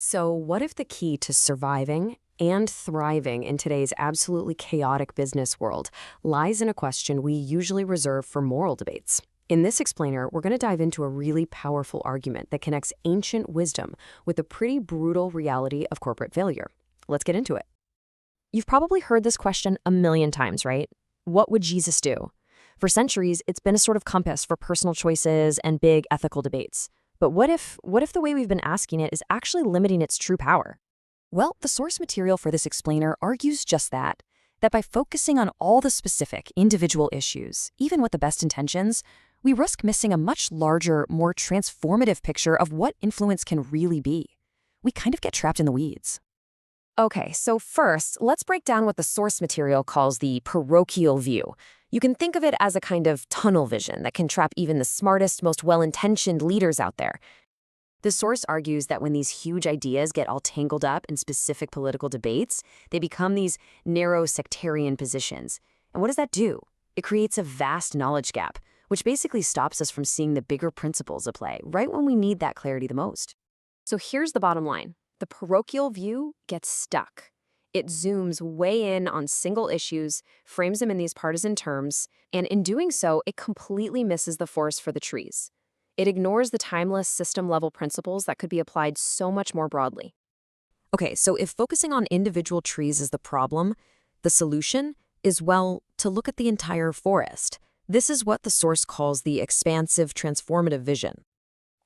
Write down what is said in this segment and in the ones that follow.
So, what if the key to surviving and thriving in today's absolutely chaotic business world lies in a question we usually reserve for moral debates? In this explainer, we're going to dive into a really powerful argument that connects ancient wisdom with the pretty brutal reality of corporate failure. Let's get into it. You've probably heard this question a million times, right? What would Jesus do? For centuries, it's been a sort of compass for personal choices and big ethical debates. But what if the way we've been asking it is actually limiting its true power? Well, the source material for this explainer argues just that by focusing on all the specific individual issues, even with the best intentions, we risk missing a much larger, more transformative picture of what influence can really be. We kind of get trapped in the weeds. Okay, so first, let's break down what the source material calls the parochial view. You can think of it as a kind of tunnel vision that can trap even the smartest, most well-intentioned leaders out there. The source argues that when these huge ideas get all tangled up in specific political debates, they become these narrow sectarian positions. And what does that do? It creates a vast knowledge gap, which basically stops us from seeing the bigger principles at play right when we need that clarity the most. So here's the bottom line. The parochial view gets stuck. It zooms way in on single issues, frames them in these partisan terms, and in doing so, it completely misses the forest for the trees. It ignores the timeless system-level principles that could be applied so much more broadly. Okay, so if focusing on individual trees is the problem, the solution is, well, to look at the entire forest. This is what the source calls the expansive transformative vision.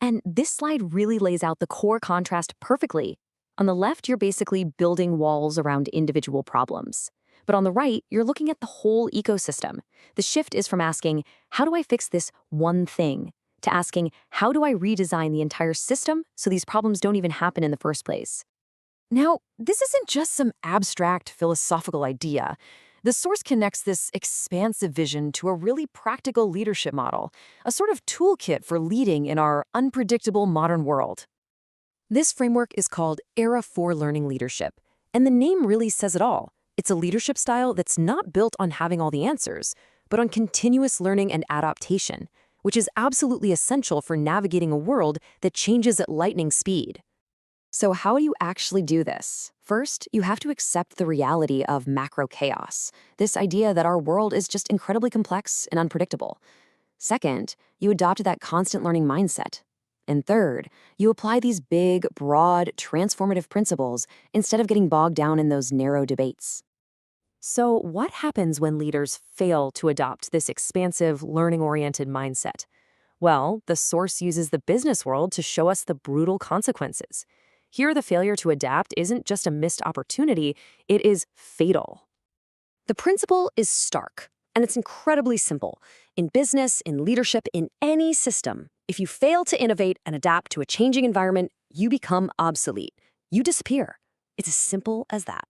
And this slide really lays out the core contrast perfectly. On the left, you're basically building walls around individual problems. But on the right, you're looking at the whole ecosystem. The shift is from asking, how do I fix this one thing, to asking, how do I redesign the entire system so these problems don't even happen in the first place? Now, this isn't just some abstract philosophical idea. The source connects this expansive vision to a really practical leadership model, a sort of toolkit for leading in our unpredictable modern world. This framework is called Era 4 Learning Leadership, and the name really says it all. It's a leadership style that's not built on having all the answers, but on continuous learning and adaptation, which is absolutely essential for navigating a world that changes at lightning speed. So how do you actually do this? First, you have to accept the reality of macro chaos, this idea that our world is just incredibly complex and unpredictable. Second, you adopt that constant learning mindset. And third, you apply these big, broad, transformative principles instead of getting bogged down in those narrow debates. So what happens when leaders fail to adopt this expansive, learning-oriented mindset? Well, the source uses the business world to show us the brutal consequences. Here, the failure to adapt isn't just a missed opportunity, it is fatal. The principle is stark, and it's incredibly simple. In business, in leadership, in any system, if you fail to innovate and adapt to a changing environment, you become obsolete. You disappear. It's as simple as that.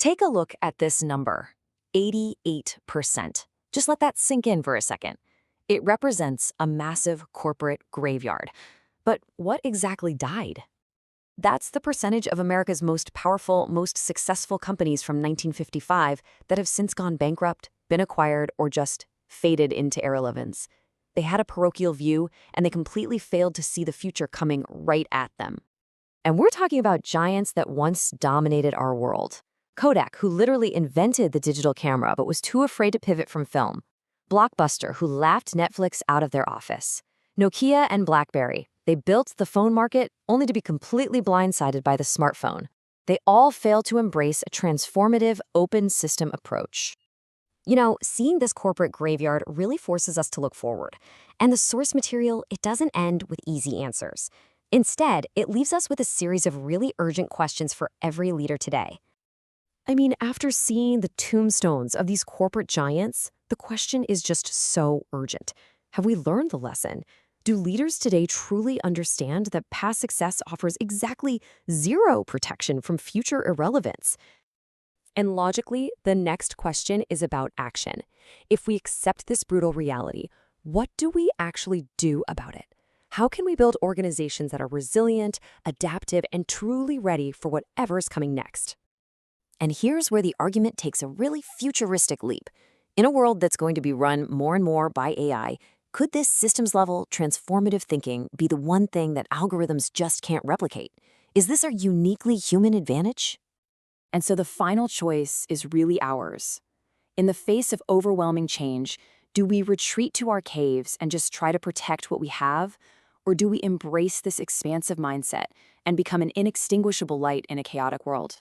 Take a look at this number, 88%. Just let that sink in for a second. It represents a massive corporate graveyard. But what exactly died? That's the percentage of America's most powerful, most successful companies from 1955 that have since gone bankrupt, been acquired, or just faded into irrelevance. They had a parochial view, and they completely failed to see the future coming right at them. And we're talking about giants that once dominated our world. Kodak, who literally invented the digital camera but was too afraid to pivot from film. Blockbuster, who laughed Netflix out of their office. Nokia and BlackBerry, they built the phone market only to be completely blindsided by the smartphone. They all failed to embrace a transformative, open system approach. You know, seeing this corporate graveyard really forces us to look forward. And the source material, it doesn't end with easy answers. Instead, it leaves us with a series of really urgent questions for every leader today. I mean, after seeing the tombstones of these corporate giants, the question is just so urgent. Have we learned the lesson? Do leaders today truly understand that past success offers exactly zero protection from future irrelevance? And logically, the next question is about action. If we accept this brutal reality, what do we actually do about it? How can we build organizations that are resilient, adaptive, and truly ready for whatever's coming next? And here's where the argument takes a really futuristic leap. In a world that's going to be run more and more by AI, could this systems-level transformative thinking be the one thing that algorithms just can't replicate? Is this our uniquely human advantage? And so the final choice is really ours. In the face of overwhelming change, do we retreat to our caves and just try to protect what we have? Or do we embrace this expansive mindset and become an inextinguishable light in a chaotic world?